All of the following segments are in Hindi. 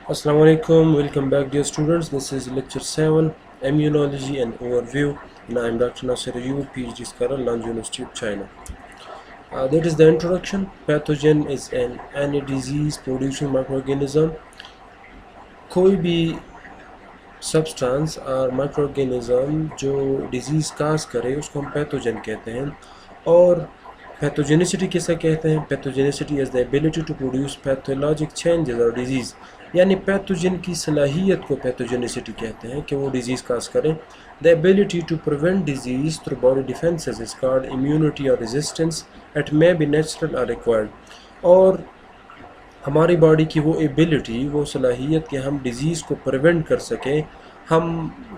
Assalamu alaikum, welcome back dear students. This is lecture 7, Immunology and Overview, and I am Dr. Nasir Ayub, PhD scholar, Nanjing University of China. That is the introduction. Pathogen is any disease producing microorganism. कोई भी सब्सटेंस और माइक्रोऑर्गेनिज्म जो डिजीज़ काज करे उसको हम पैथोजन कहते हैं। और पैथोजेनिसिटी किसे कहते हैं? Pathogenicity is the ability to produce pathologic changes और डिजीज़, यानी पैथोजन की सलाहियत को पैथोजेनिसिटी कहते हैं कि वो डिजीज़ काज करें। The ability to prevent disease through body defences is called immunity और resistance, it may be natural और रिक्वायर्ड। और हमारी बॉडी की वो एबिलिटी, वो सलाहियत कि हम डिज़ीज़ को प्रिवेंट कर सकें, हम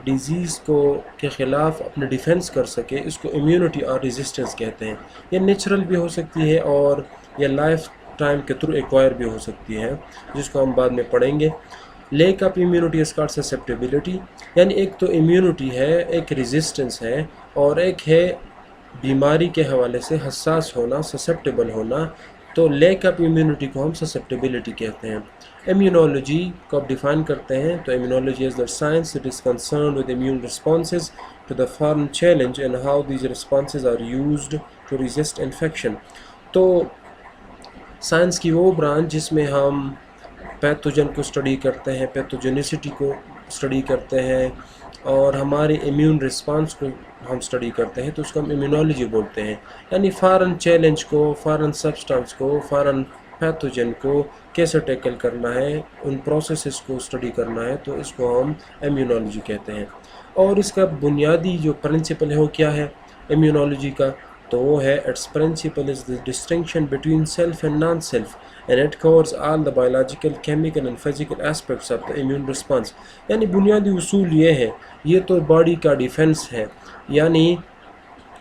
डिज़ीज़ को के ख़िलाफ़ अपने डिफेंस कर सकें, इसको इम्यूनिटी और रेजिस्टेंस कहते हैं। ये नेचुरल भी हो सकती है और ये लाइफ टाइम के थ्रू एक्वायर भी हो सकती है, जिसको हम बाद में पढ़ेंगे। Lake of immunity is called susceptibility, यानी एक तो इम्यूनिटी है, एक रेजिस्टेंस है, और एक है बीमारी के हवाले से हसास होना, ससेप्टेबल होना। तो लैक ऑफ इम्यूनिटी को हम ससेप्टेबिलिटी कहते हैं। इम्यूनोलॉजी को आप डिफाइन करते हैं तो immunology is the science it is concern with immune responses to the foreign challenge and how these responses are used to resist infection. तो साइंस की वो ब्रांच जिसमें हम पैथोजन को स्टडी करते हैं, पैथोजेनिसिटी को स्टडी करते हैं और हमारे इम्यून रिस्पांस को हम स्टडी करते हैं, तो उसको हम इम्यूनोलॉजी बोलते हैं। यानी फॉरेन चैलेंज को, फॉरेन सब्सटेंस को, फॉरेन पैथोजन को कैसे टैकल करना है, उन प्रोसेसेस को स्टडी करना है, तो इसको हम इम्यूनोलॉजी कहते हैं। और इसका बुनियादी जो प्रिंसिपल है वो क्या है इम्यूनोलॉजी का? तो वो है its principle is the distinction between self and non self and it covers all the biological, chemical and physical aspects of the immune response। यानी बुनियादी उसूल ये है, ये तो बॉडी का डिफेंस है, यानी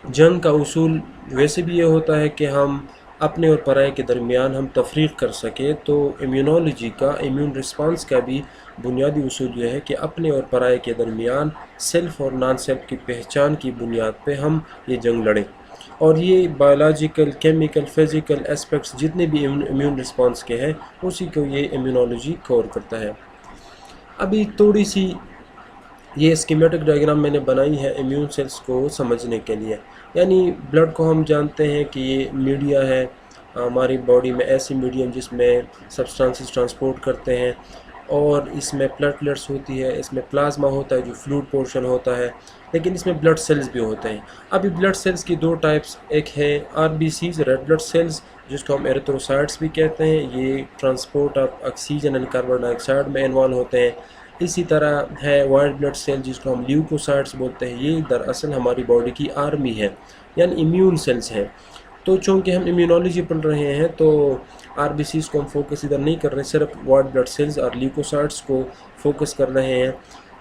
जंग का उसूल वैसे भी ये होता है कि हम अपने और पराये के दरमियान हम तफरीक कर सके। तो इम्यूनोलॉजी का, इम्यून रिस्पांस का भी बुनियादी उसूल ये है कि अपने और पराये के दरमियान सेल्फ और नॉन सेल्फ की पहचान की बुनियाद पे हम ये जंग लड़ें। और ये बायोलॉजिकल, केमिकल, फिज़िकल एस्पेक्ट्स जितने भी इम्यून रिस्पांस के हैं उसी को ये इम्यूनोलॉजी कवर करता है। अभी थोड़ी सी ये स्कीमेटिक डायग्राम मैंने बनाई है इम्यून सेल्स को समझने के लिए। यानी ब्लड को हम जानते हैं कि ये मीडिया है हमारी बॉडी में, ऐसी मीडियम जिसमें सब्सटेंसेस ट्रांसपोर्ट करते हैं, और इसमें प्लेटलेट्स होती है, इसमें प्लाज्मा होता है जो फ्लूइड पोर्शन होता है, लेकिन इसमें ब्लड सेल्स भी होते हैं। अभी ब्लड सेल्स की दो टाइप्स, एक है आरबीसीज, रेड ब्लड सेल्स, जिसको हम एरिथ्रोसाइट्स भी कहते हैं, ये transport of oxygen and carbon dioxide में इन्वॉल्व होते हैं। इसी तरह है वाइट ब्लड सेल जिसको हम ल्यूकोसाइट्स बोलते हैं, ये दरअसल हमारी बॉडी की आर्मी है, यानी इम्यून सेल्स हैं। तो चूँकि हम इम्यूनोलॉजी पढ़ रहे हैं तो आरबीसीज को हम फोकस इधर नहीं कर रहे, सिर्फ वाइट ब्लड सेल्स और ल्यूकोसाइट्स को फोकस कर रहे हैं।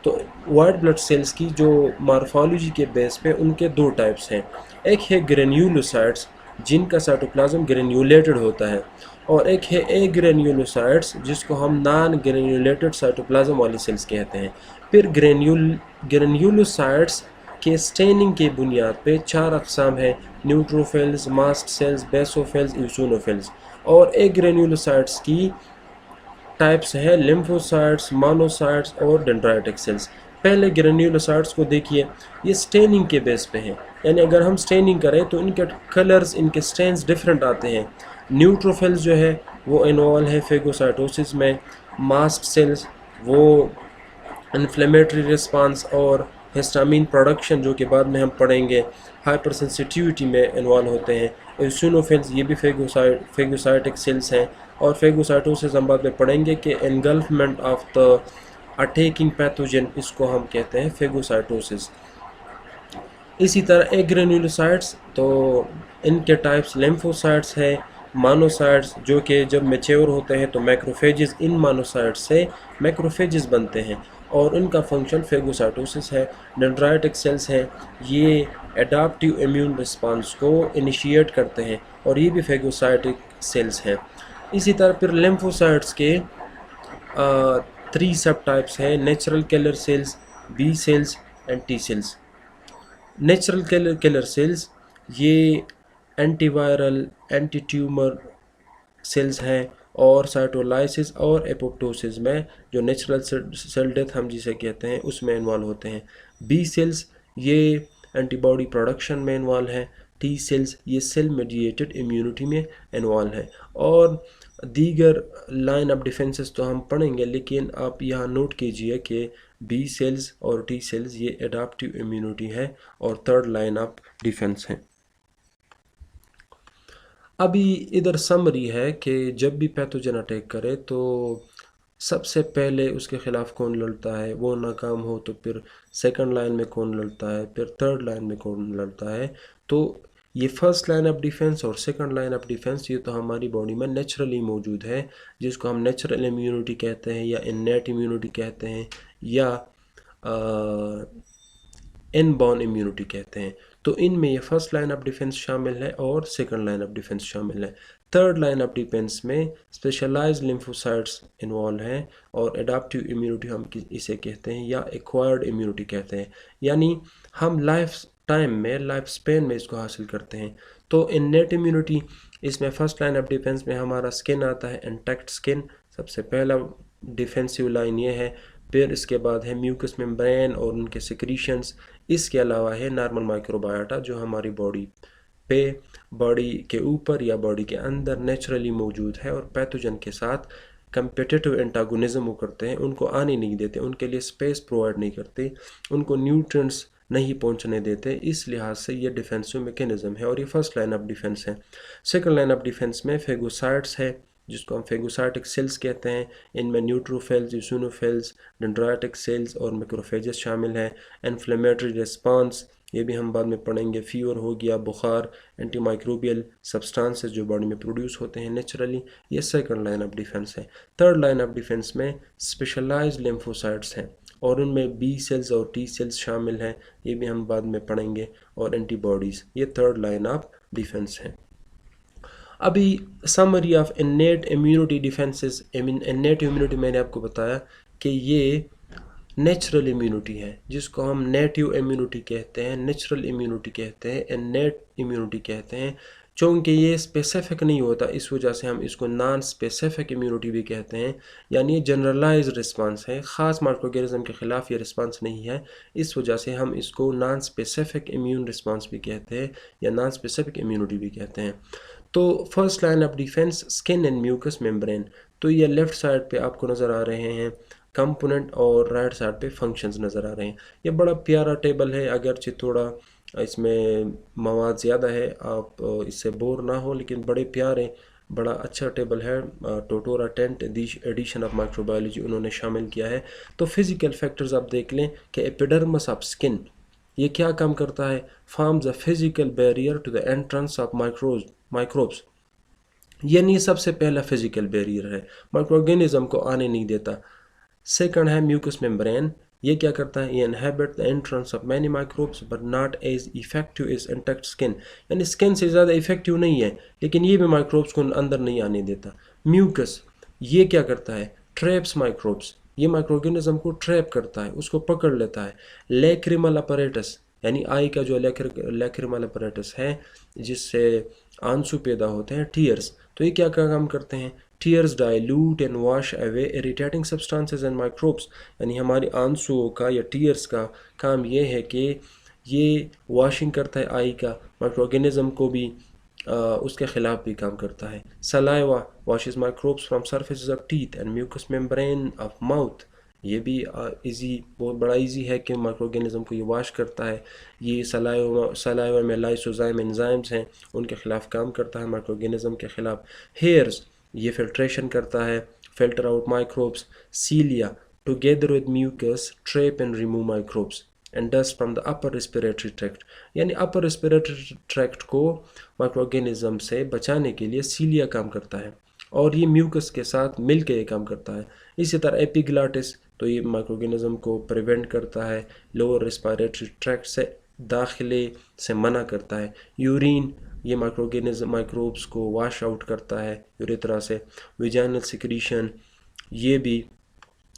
तो वाइट ब्लड सेल्स की जो मॉर्फोलॉजी के बेस पे उनके दो टाइप्स हैं, एक है ग्रेन्युलोसाइट्स जिनका साइटोप्लाज्म ग्रेन्युलेटेड होता है, और एक है ए ग्रेन्युलोसाइट्स जिसको हम नॉन ग्रेन्युलेटेड साइटोप्लाज्म वाली सेल्स कहते हैं। फिर ग्रेन्युलोसाइट्स के स्टेनिंग के बुनियाद पे चार अक़साम है, न्यूट्रोफिल्स, मास्ट सेल्स, बेसोफिल्स, यूसोनोफिल्स। और ए ग्रेन्युलोसाइट्स की टाइप्स है लिम्फोसाइट्स, मोनोसाइट्स और डेंड्राइटिक सेल्स। पहले ग्रेन्युलोसाइट्स को देखिए, ये स्टेनिंग के बेस पे हैं, यानी अगर हम स्टेनिंग करें तो इनके कलर्स, इनके स्टेन्स डिफरेंट आते हैं। न्यूट्रोफिल्स जो है वो इन्वॉल्व है फेगोसाइटोसिस में। मास्ट सेल्स वो इन्फ्लेमेटरी रिस्पांस और हिस्टामिन प्रोडक्शन, जो कि बाद में हम पढ़ेंगे, हाइपर सेंसिटिविटी में इन्वॉल्व होते हैं। यूसिनोफिल्स ये भी फेगोसाइटिक सेल्स हैं, और फेगोसाइटोसिस हम बाद में पढ़ेंगे कि एनगल्फमेंट ऑफ द अटैकिंग पैथोजन, इसको हम कहते हैं फेगोसाइटोसिस। इसी तरह एग्रेन्युलोसाइट्स, तो इनके टाइप्स लिम्फोसाइट्स है, मोनोसाइट्स जो कि जब मैच्योर होते हैं तो मैक्रोफेजेस, इन मोनोसाइट्स से मैक्रोफेजेस बनते हैं और इनका फंक्शन फेगोसाइटोसिस है। डेंड्राइटिक सेल्स हैं, ये एडाप्टिव इम्यून रिस्पांस को इनिशिएट करते हैं और ये भी फेगोसाइटिक सेल्स हैं। इसी तरह फिर लिम्फोसाइट्स के 3 सब टाइप्स हैं, natural killer cells, B cells and T cells. Natural killer cells ये एंटीवायरल, एंटी ट्यूमर सेल्स हैं, और साइटोलाइसिस और एपोप्टोसिस में जो नेचुरल सेल डेथ हम जिसे कहते हैं उसमें इन्वॉल्व होते हैं। बी सेल्स ये एंटीबॉडी प्रोडक्शन में इन्वॉल्व हैं। टी सेल्स ये सेल मेडिएटेड इम्यूनिटी में इन्वॉल्व हैं। और दीगर लाइन ऑफ डिफेंसेस तो हम पढ़ेंगे, लेकिन आप यहाँ नोट कीजिए कि बी सेल्स और टी सेल्स ये एडाप्टिव इम्यूनिटी है और थर्ड लाइन ऑफ डिफेंस है। अभी इधर समरी है कि जब भी पैथोजन अटैक करे तो सबसे पहले उसके ख़िलाफ़ कौन लड़ता है, वो नाकाम हो तो फिर सेकंड लाइन में कौन लड़ता है, फिर थर्ड लाइन में कौन लड़ता है। तो ये फर्स्ट लाइन ऑफ डिफेंस और सेकंड लाइन ऑफ डिफेंस ये तो हमारी बॉडी में नेचुरली मौजूद है, जिसको हम नेचुरल इम्यूनिटी कहते हैं या इननेट इम्यूनिटी कहते हैं या इनबॉर्न इम्यूनिटी कहते हैं। तो इनमें ये फर्स्ट लाइन ऑफ डिफेंस शामिल है और सेकंड लाइन ऑफ डिफेंस शामिल है। थर्ड लाइन ऑफ डिफेंस में स्पेशलाइज्ड लिम्फोसाइट्स इन्वॉल्व हैं और एडाप्टिव इम्यूनिटी हम इसे कहते हैं या एक्वायर्ड इम्यूनिटी कहते हैं, यानी हम लाइफ टाइम में, लाइफ स्पेन में इसको हासिल करते हैं। तो इननेट इम्यूनिटी इसमें फर्स्ट लाइन ऑफ डिफेंस में हमारा स्किन आता है, इंटैक्ट स्किन सबसे पहला डिफेंसिव लाइन ये है। फिर इसके बाद है म्यूकस मेम्ब्रेन और उनके सिक्रीशंस। इसके अलावा है नॉर्मल माइक्रोबायोटा जो हमारी बॉडी पे, बॉडी के ऊपर या बॉडी के अंदर नेचुरली मौजूद है और पैथोजन के साथ कंपेटिटिव एंटागोनिज्म वो करते हैं, उनको आने नहीं देते, उनके लिए स्पेस प्रोवाइड नहीं करते, उनको न्यूट्रिएंट्स नहीं पहुंचने देते। इस लिहाज से ये डिफेंसिव मैकेनिज्म है और ये फर्स्ट लाइन ऑफ डिफेंस है। सेकंड लाइन ऑफ डिफेंस में फेगोसाइट्स है जिसको हम फेगोसाइटिक सेल्स कहते हैं। इनमें न्यूट्रोफिल्स, यूसिनोफिल्स, डेंड्राइटिक सेल्स और मैक्रोफेजेस शामिल हैं। इन्फ्लेमेटरी रिस्पांस ये भी हम बाद में पढ़ेंगे। फीवर हो गया, बुखार, एंटीमाइक्रोबियल सब्सटेंसेस जो बॉडी में प्रोड्यूस होते हैं नेचुरली, ये सेकंड लाइन ऑफ डिफेंस है। थर्ड लाइन ऑफ डिफेंस में स्पेशलाइज्ड लिम्फोसाइट्स हैं और उनमें बी सेल्स और टी सेल्स शामिल हैं, ये भी हम बाद में पढ़ेंगे, और एंटीबॉडीज़, ये थर्ड लाइन ऑफ डिफेंस है। अभी summary of innate immunity defences. Innate immunity मैंने आपको बताया कि ये नेचुरल इम्यूनिटी है जिसको हम नेटिव इम्यूनिटी कहते हैं, नेचुरल इम्यूनिटी कहते हैं, इन्नेट इम्यूनिटी कहते हैं। चूँकि ये स्पेसिफिक नहीं होता इस वजह से हम इसको नॉन स्पेसिफिक इम्यूनिटी भी कहते हैं, यानी ये जनरलाइज रिस्पांस है, ख़ास माइक्रोऑर्गेनिज्म के ख़िलाफ़ ये रिस्पांस नहीं है, इस वजह से हम इसको नॉन स्पेसिफिक इम्यून रिस्पांस भी कहते हैं या नॉन स्पेसिफिक इम्यूनिटी भी कहते हैं। तो first line of defence skin and mucus membrane. तो ये लेफ़्ट साइड पे आपको नज़र आ रहे हैं कंपोनेंट और राइट साइड पे फंक्शंस नज़र आ रहे हैं। ये बड़ा प्यारा टेबल है, अगरचे थोड़ा इसमें मवाद ज़्यादा है, आप इससे बोर ना हो, लेकिन बड़े प्यारे, बड़ा अच्छा टेबल है। टोटोरा 10th एडिशन ऑफ माइक्रोबायोलॉजी उन्होंने शामिल किया है। तो फिज़िकल फैक्टर्स आप देख लें कि एपिडर्मिस ऑफ स्किन ये क्या काम करता है, forms a physical barrier to the entrance of microbes, यानी सबसे पहला फिजिकल बैरियर है, माइक्रोऑर्गेनिज्म को आने नहीं देता। सेकंड है म्यूकस मेम्ब्रेन, ये क्या करता है, ये inhibit the entrance of many microbes but not as effective as intact skin, यानी स्किन से ज़्यादा इफेक्टिव नहीं है, लेकिन ये भी माइक्रोब्स को अंदर नहीं आने देता। म्यूकस ये क्या करता है, ट्रैप्स माइक्रोब्स, ये माइक्रोऑर्गेनिज्म को ट्रैप करता है, उसको पकड़ लेता है। लैक्रिमल अपरेटस, यानी आई का जो लैक्रिमल अपरेटस है जिससे आंसू पैदा होते हैं, टीयर्स, तो ये क्या काम करते हैं, tears dilute and wash away irritating substances and microbes, यानी हमारे आंसुओं का या टीयर्स का काम ये है कि ये वॉशिंग करता है आई का, माइक्रोऑर्गेनिज्म को भी उसके ख़िलाफ़ भी काम करता है। Saliva washes microbes from surfaces of teeth and mucus membrane of mouth, ये भी इजी, बहुत बड़ा इजी है कि माइक्रोऑर्गेनिज्म को ये वॉश करता है। ये सलाइवा में लाइसोजाइम एंजाइम्स हैं, उनके ख़िलाफ़ काम करता है माइक्रोऑर्गेनिज्म के ख़िलाफ़। हेयर्स ये फिल्ट्रेशन करता है, filter out microbes. Cilia together with mucus trap and remove microbes and dust from the upper respiratory tract, यानी अपर रेस्पिरेटरी ट्रैक्ट को माइक्रोऑर्गेनिज्म से बचाने के लिए सीलिया काम करता है और ये म्यूकस के साथ मिल के ये काम करता है। इसी तरह एपिग्लाटिस, तो ये माइक्रोऑर्गेनिज्म को प्रिवेंट करता है, लोअर रेस्पिरेटरी ट्रैक्ट से दाखिले से मना करता है। यूरिन ये माइक्रोब्स को वॉश आउट करता है यूरेथ्रा से। विजाइनल सिक्रीशन ये भी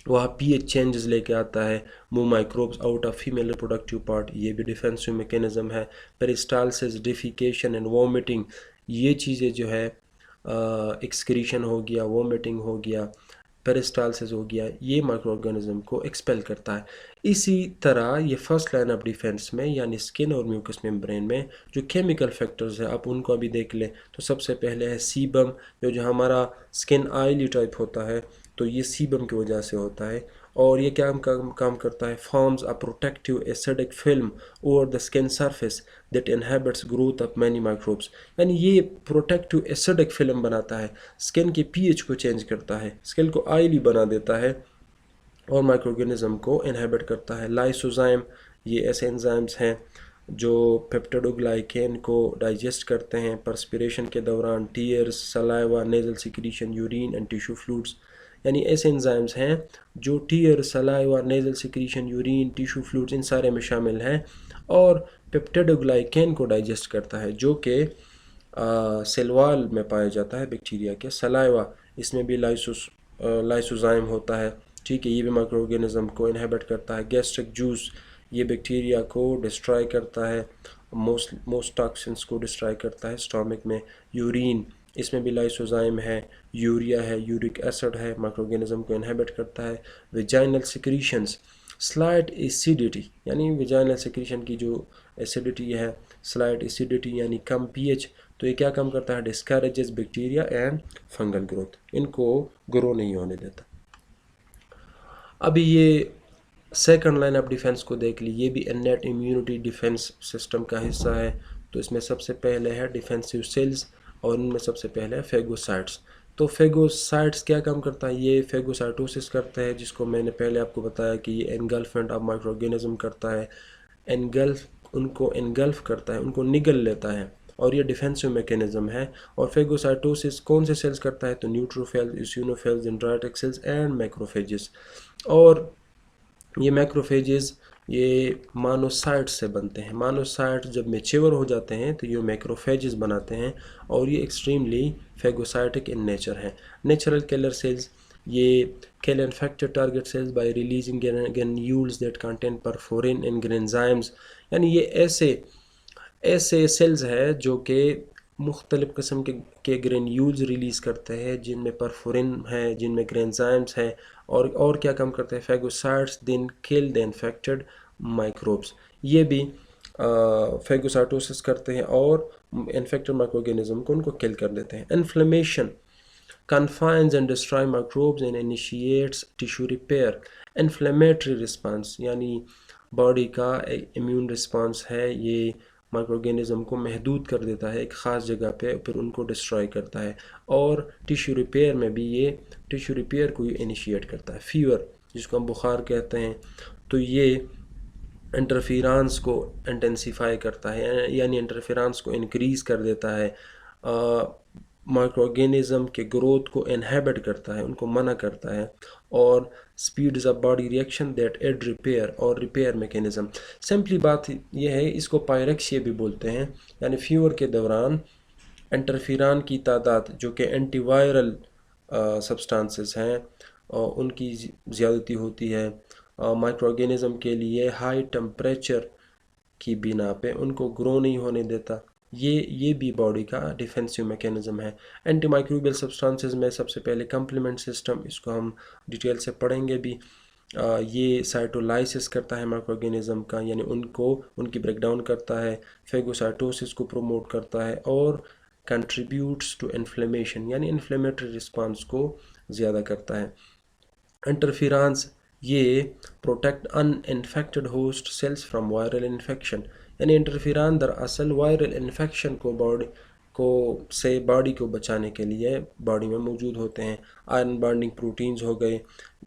वहाँ pH चेंजेस लेके आता है, move microbes out of female reproductive part, ये भी डिफेंसिव मैकेनिज्म है। पेरिस्टालसिस, डिफिकेशन एंड वॉमिटिंग, ये चीज़ें जो है एक्सक्रीशन हो गया, वोमिटिंग हो गया, पेरिस्टालसिस हो गया, ये माइक्रो ऑर्गेनिज्म को एक्सपेल करता है। इसी तरह ये फर्स्ट लाइन ऑफ डिफेंस में यानी स्किन और म्यूकस मेम्ब्रेन में जो केमिकल फैक्टर्स है, आप उनको अभी देख लें तो सबसे पहले है सीबम, जो हमारा स्किन ऑयली टाइप होता है तो ये सीबम की वजह से होता है। और ये क्या काम करता है, forms a protective acidic film over the skin surface that inhabits growth of many microbes, यानी ये प्रोटेक्टिव एसिडिक फिल्म बनाता है, स्किन के पीएच को चेंज करता है, स्किन को ऑयली बना देता है और माइक्रो ऑर्गेनिज्म को इनहेबिट करता है। लाइसोजाइम, ये ऐसे एंजाइम्स हैं जो पेप्टिडोग्लाइकेन को डाइजेस्ट करते हैं पर्सपिरेशन के दौरान, tears, saliva, nasal secretion, urine and tissue fluids, यानी ऐसे एंजाइम्स हैं जो tear, saliva, nasal secretion, urine, tissue fluids इन सारे में शामिल हैं और पेप्टिडोग्लाइकेन को डाइजेस्ट करता है जो कि सेल वॉल में पाया जाता है बैक्टीरिया के। सलाइवा, इसमें भी लाइसोजाइम होता है, ठीक है, ये भी माइक्रो ऑर्गेनिज्म को इनहेबिट करता है। गैस्ट्रिक जूस, ये बैक्टीरिया को डिस्ट्रॉय करता है, मोस्ट टॉक्सिन्स को डिस्ट्रॉय करता है स्टोमक में। यूरिन, इसमें भी लाइसोजाइम है, यूरिया है, यूरिक एसिड है, माइक्रो ऑर्गेनिज्म को इनहेबिट करता है। वेजाइनल सिक्रीशंस, स्लाइट एसिडिटी, यानी वेजाइनल सिक्रीशन की जो एसिडिटी है, स्लाइट एसिडिटी यानी कम पीएच, तो ये क्या काम करता है, discourages bacteria and fungal growth, इनको ग्रो नहीं होने देता। अभी ये सेकंड लाइन ऑफ डिफेंस को देख ली, ये भी इन्नेट इम्यूनिटी डिफेंस सिस्टम का हिस्सा है। तो इसमें सबसे पहले है डिफेंसिव सेल्स और इनमें सबसे पहले है फेगोसाइट्स। तो फेगोसाइट्स क्या काम करता है, ये फेगोसाइटोसिस करता है, जिसको मैंने पहले आपको बताया कि ये एनगल्फमेंट ऑफ माइक्रो ऑर्गेनिज्म करता है, उनको एनगल्फ करता है, उनको निगल लेता है और ये डिफेंसिव मैकेनिज्म है। और फेगोसाइटोसिस कौन से सेल्स करता है, तो neutrophils, इसिनोफिल्स, dendritic sales and macrophages. और ये मैक्रोफेजेस ये मानोसाइट्स से बनते हैं। मानोसाइट्स जब मेच्योर हो जाते हैं तो ये मैक्रोफेजेस बनाते हैं और ये एक्सट्रीमली फेगोसाइटिक इन नेचर है। नेचुरल किलर सेल्स, ये kill infected target cells by releasing granules that contain perforin and granzymes, यानी ये ऐसे सेल्स है जो कि मुख्तलिफ़ किस्म के ग्रेन्यूल्स रिलीज़ करते हैं जिनमें परफोरिन है, जिनमें ग्रेन्जाइम्स है और क्या काम करते हैं, phagocytes then kill the infected microbes. ये भी फेगोसाइटोसिस करते हैं और इन्फेक्टेड माइक्रो ऑर्गेनिज्म को उनको किल कर देते हैं। Inflammation confines and destroy microbes and initiates tissue repair. Inflammatory response यानी बॉडी का इम्यून रिस्पांस है, ये माइक्रो ऑर्गेनिज्म को महदूद कर देता है एक ख़ास जगह पे, फिर उनको डिस्ट्रॉय करता है। और टिश्यू रिपेयर में भी ये टिश्यू रिपेयर को इनिशिएट करता है। फीवर, जिसको हम बुखार कहते हैं, तो ये इंटरफेरेंस को इंटेंसिफाई करता है, यानी इंटरफेरेंस को इंक्रीज़ कर देता है, माइक्रो ऑर्गेनिज्म के ग्रोथ को इनहेबिट करता है, उनको मना करता है। और speeds up body reaction that aid repair और रिपेयर मैकेनिज्म। सिंपली बात यह है, इसको पायरेक्सिया भी बोलते हैं, यानी फीवर के दौरान इंटरफेरॉन की तादाद जो कि एंटीवायरल सब्सटेंसेस हैं उनकी ज़्यादती होती है। माइक्रो ऑर्गेनिज्म के लिए हाई टेम्परेचर की बिना पे उनको ग्रो नहीं होने देता। ये भी बॉडी का डिफेंसिव मैकेनिज्म है। एंटी माइक्रोबियल सब्सटेंसेस में सबसे पहले कंप्लीमेंट सिस्टम, इसको हम डिटेल से पढ़ेंगे भी। ये साइटोलाइसिस करता है माइक्रो ऑर्गेनिज्म का, यानी उनकी ब्रेकडाउन करता है, फेगोसाइटोसिस को प्रमोट करता है और कंट्रीब्यूट्स टू इन्फ्लेमेशन, यानी इन्फ्लेमेटरी रिस्पांस को ज़्यादा करता है। इंटरफेरेंस, ये protect uninfected host cells from viral infection, यानी इंटरफेरॉन दरअसल वायरल इन्फेक्शन से बॉडी को बचाने के लिए बॉडी में मौजूद होते हैं। आयरन बाइंडिंग प्रोटीन्स हो गए,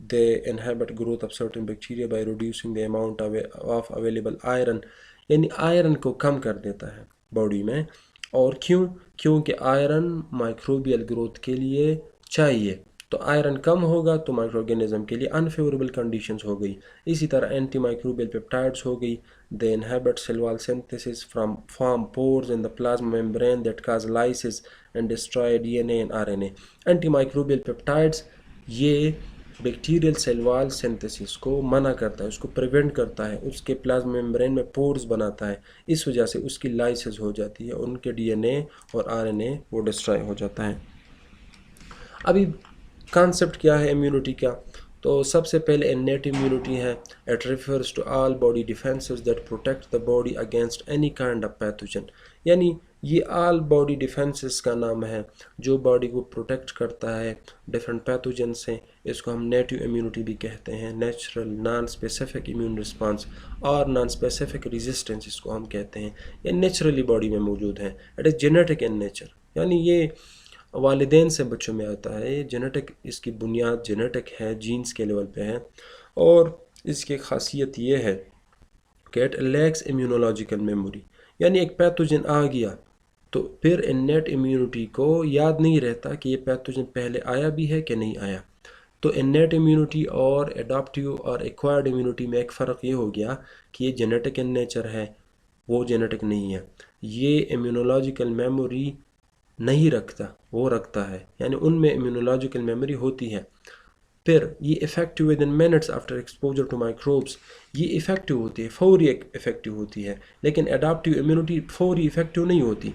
they inhibit growth of certain bacteria by reducing the amount of available iron, यानी आयरन को कम कर देता है बॉडी में। और क्योंकि आयरन माइक्रोबियल ग्रोथ के लिए चाहिए, तो आयरन कम होगा तो माइक्रो ऑर्गेनिज्म के लिए अनफेवरेबल कंडीशंस हो गई। इसी तरह एंटी माइक्रोबियल पेप्टाइड्स हो गई, they inhibit cell wall synthesis from form pores in the plasma membrane that cause lysis and destroy DNA and RNA. Anti microbial peptides ये बैक्टीरियल सेल वॉल सिंथेसिस को मना करता है, उसको प्रिवेंट करता है, उसके प्लाज्मा मेम्ब्रेन में पोर्स बनाता है, इस वजह से उसकी लाइसिस हो जाती है, उनके डीएनए और आरएनए वो डिस्ट्रॉय हो जाता है। अभी कॉन्सेप्ट क्या है इम्यूनिटी का? तो सबसे पहले इन्नेट इम्यूनिटी है। It refers to all body defences that protect the body against any kind of pathogen. यानी ये ऑल बॉडी डिफेंसेस का नाम है जो बॉडी को प्रोटेक्ट करता है डिफरेंट पैथोजन से। इसको हम नेटिव इम्यूनिटी भी कहते हैं, natural non specific immune response और नॉन स्पेसिफिक रेजिस्टेंस इसको हम कहते हैं। ये नेचुरली बॉडी में मौजूद है। It is genetic in nature, यानी ये वालिदैन से बच्चों में आता है। ये जेनेटिक, इसकी बुनियाद जेनेटिक है, जीन्स के लेवल पे है। और इसकी खासियत ये है कि इट लैक्स इम्यूनोलॉजिकल मेमोरी, यानी एक पैथोजन आ गया तो फिर इन्नेट इम्यूनिटी को याद नहीं रहता कि ये पैथोजन पहले आया भी है कि नहीं आया। तो इन्नेट इम्यूनिटी और एडाप्टिव और एक्वायर्ड इम्यूनिटी में एक फ़र्क ये हो गया कि ये जेनेटिक इन नेचर है, वो जेनेटिक नहीं है। ये इम्यूनोलॉजिकल मेमोरी नहीं रखता, वो रखता है, यानी उनमें इम्यूनोलॉजिकल मेमोरी होती है। फिर ये effective within minutes after exposure to microbes, ये इफ़ेक्टिव होती है, फौरी इफ़ेक्टिव होती है। लेकिन एडाप्टिव इम्यूनिटी फौरी इफ़ेक्टिव नहीं होती।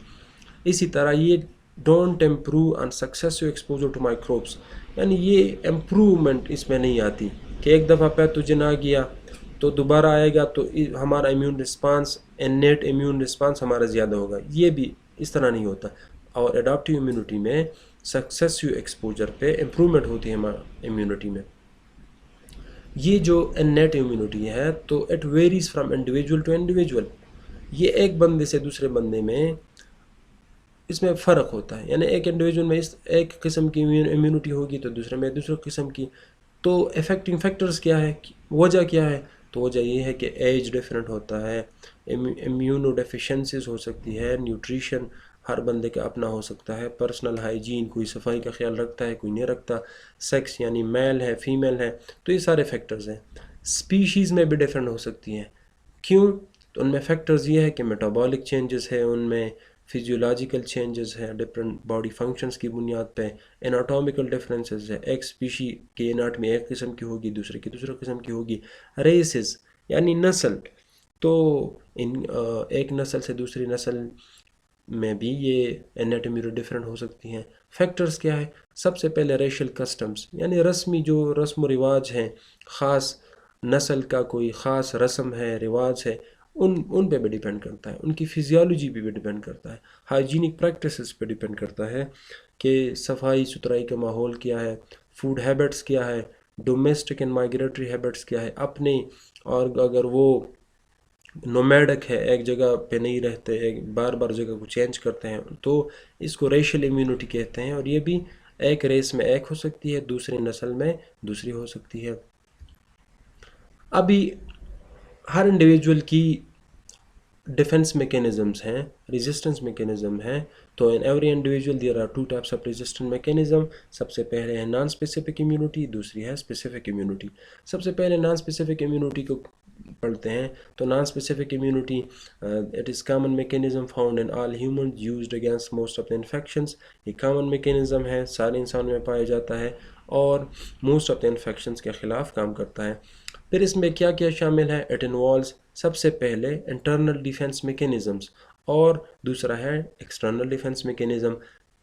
इसी तरह ये don't improve on successive exposure to microbes, यानी ये इम्प्रूवमेंट इसमें नहीं आती कि एक दफ़ा पैथोजन आ गया तो दोबारा आएगा तो हमारा immune response, innate immune response हमारा ज़्यादा होगा। ये भी इस तरह नहीं होता। और एडाप्टिव इम्यूनिटी में सक्सेसिव एक्सपोजर पे इम्प्रूवमेंट होती है हमारा इम्यूनिटी में। ये जो इन्नेट इम्यूनिटी है तो it varies from individual to individual. ये एक बंदे से दूसरे बंदे में इसमें फ़र्क होता है, यानी एक इंडिविजुअल में इस एक किस्म की इम्यूनिटी होगी तो दूसरे में दूसरे किस्म की। तो इफ़ेक्टिंग फैक्टर्स क्या है, वजह क्या है? तो वजह ये है कि एज डिफरेंट होता है, इम्यूनो डेफिशिएंसीज हो सकती है, न्यूट्रिशन हर बंदे का अपना हो सकता है, पर्सनल हाइजीन, कोई सफाई का ख्याल रखता है कोई नहीं रखता, सेक्स यानी मेल है फीमेल है, तो ये सारे फैक्टर्स हैं। स्पीशीज़ में भी डिफरेंट हो सकती हैं। क्यों? तो उनमें फैक्टर्स ये है कि मेटाबॉलिक चेंजेस है, उनमें फिजियोलॉजिकल चेंजेस है, डिफरेंट बॉडी फंक्शंस की बुनियाद पे एनाटॉमिकल डिफरेंसेस है। एक स्पीशी की एनाटमी एक किस्म की होगी, दूसरे की दूसरे किस्म की होगी। रेसेस यानी नस्ल, तो इन एक नस्ल से दूसरी नस्ल में भी ये एनाटमी डिफरेंट हो सकती हैं। फैक्टर्स क्या है? सबसे पहले रेशल कस्टम्स, यानी रस्मी जो रस्म व रिवाज हैं, ख़ास नस्ल का कोई ख़ास रस्म है, रिवाज है, उन पे भी डिपेंड करता है। उनकी फिजियोलॉजी पे भी डिपेंड करता है। हाइजीनिक प्रैक्टिसेस पे डिपेंड करता है कि सफाई सुथराई का माहौल क्या है, फूड हैबिट्स क्या है, डोमेस्टिक एंड माइग्रेटरी हैबिट्स क्या है अपने। और अगर वो नोमैडिक है, एक जगह पे नहीं रहते, एक बार बार जगह को चेंज करते हैं, तो इसको रेशियल इम्यूनिटी कहते हैं। और ये भी एक रेस में एक हो सकती है, दूसरी नस्ल में दूसरी हो सकती है। अभी हर इंडिविजुअल की डिफेंस मैकेनिज़म्स हैं, रेजिस्टेंस मैकेनिज़्म हैं। तो in every individual there are two types of resistance mechanism. सबसे पहले है नॉन स्पेसिफिक इम्यूनिटी, दूसरी है स्पेसिफिक इम्यूनिटी। सबसे पहले नॉन स्पेसिफिक इम्यूनिटी को पढ़ते हैं। तो non specific immunity it is common mechanism found in all human used against most of the infections. ये कॉमन मैकेनिज़्म है, सारे इंसानों में पाया जाता है और मोस्ट ऑफ द इन्फेक्शंस के ख़िलाफ़ काम करता है। फिर इसमें क्या क्या शामिल है? इट इन्वॉल्व्स सबसे पहले इंटरनल डिफेंस मैकेनिज़म्स और दूसरा है एक्सटर्नल डिफेंस मैकेनिज़्म।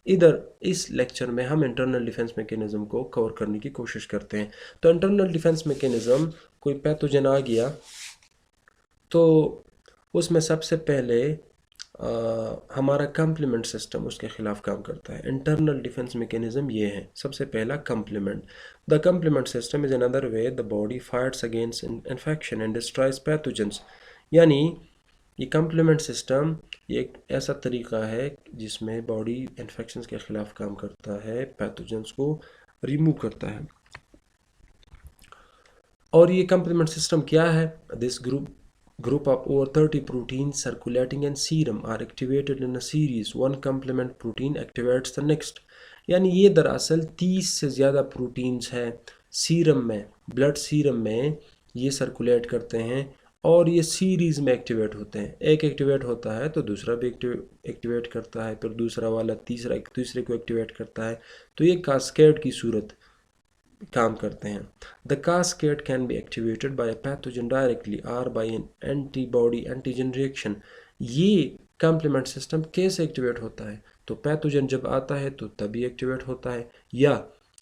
इधर इस लेक्चर में हम इंटरनल डिफेंस मैकेनिज़्म को कवर करने की कोशिश करते हैं। तो इंटरनल डिफेंस मैकेनिज़्म, कोई पैथोजन आ गया तो उसमें सबसे पहले हमारा कम्प्लीमेंट सिस्टम उसके ख़िलाफ़ काम करता है। इंटरनल डिफेंस मैकेनिज़्म ये है। सबसे पहला complement. The complement system is another way the body fights against infection and destroys pathogens. यानी ये कम्प्लीमेंट सिस्टम ये एक ऐसा तरीक़ा है जिसमें बॉडी इन्फेक्शंस के ख़िलाफ़ काम करता है, पैथोजेंस को रिमूव करता है। और ये कम्प्लीमेंट सिस्टम क्या है? This group of over 30 proteins circulating in serum are activated in a series. One complement protein activates the next. यानी ये दरअसल 30 से ज़्यादा प्रोटीन्स हैं सीरम में, ब्लड सीरम में ये सर्कुलेट करते हैं और ये सीरीज़ में एक्टिवेट होते हैं। एक एक्टिवेट होता है तो दूसरा भी एक्टिवेट करता है, फिर दूसरा वाला तीसरे को एक्टिवेट करता है। तो ये कास्केड की सूरत काम करते हैं। The cascade can be activated by pathogen directly और by an antibody antigen reaction. ये कम्प्लीमेंट सिस्टम कैसे एक्टिवेट होता है? तो पैथोजन जब आता है तो तभी एक्टिवेट होता है, या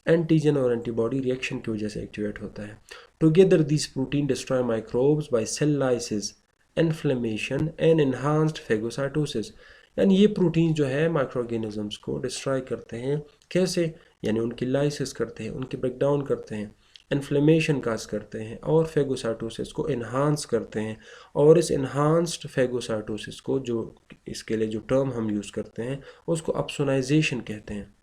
एंटीजन और एंटीबॉडी रिएक्शन की वजह से एक्टिवेट होता है। Together this protein destroy microbes by cell lysis, inflammation and enhanced phagocytosis. यानी ये प्रोटीन जो है माइक्रो ऑर्गेनिजम्स को डिस्ट्रॉय करते हैं। कैसे? यानी उनकी लाइसिस करते हैं, उनकी ब्रेकडाउन करते हैं, इन्फ्लेमेशन काज करते हैं और फेगोसाइटोसिस को इन्हांस करते हैं। और इस इन्हांस्ड फेगोसाइटोसिस को, जो इसके लिए जो टर्म हम यूज़ करते हैं, उसको अपसोनाइजेशन कहते हैं।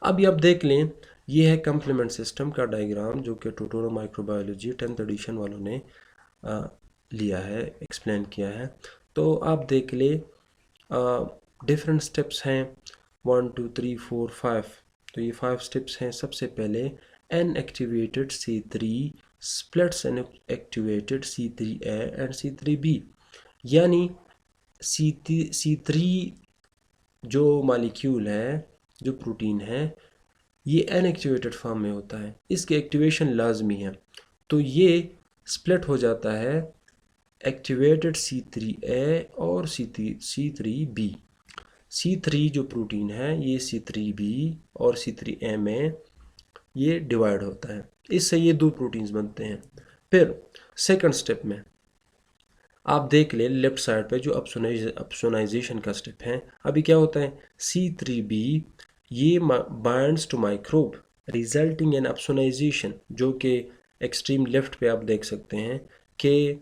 अभी आप देख लें, ये है कम्प्लीमेंट सिस्टम का डायग्राम जो कि ट्यूटोरियल माइक्रोबायोलॉजी 10th एडिशन वालों ने लिया है, एक्सप्लेन किया है। तो आप देख ले, डिफरेंट स्टेप्स हैं 1 2 3 4 5। तो ये 5 स्टेप्स हैं। सबसे पहले an activated C3 splits an activated C3A and C3B। यानी C3 जो मॉलिक्यूल है, जो प्रोटीन है, ये अनएक्टिवेटेड फॉर्म में होता है, इसकी एक्टिवेशन लाजमी है। तो ये स्प्लिट हो जाता है एक्टिवेटेड C3A और C3B। C3 जो प्रोटीन है ये C3B और C3A में ये डिवाइड होता है, इससे ये दो प्रोटीन्स बनते हैं। फिर सेकंड स्टेप में आप देख ले लेफ्ट साइड पे जो अपसोनाइजेशन का स्टेप है। अभी क्या होता है, C3B ये binds to microbe resulting in opsonisation, जो कि एक्सट्रीम लेफ्ट पे आप देख सकते हैं कि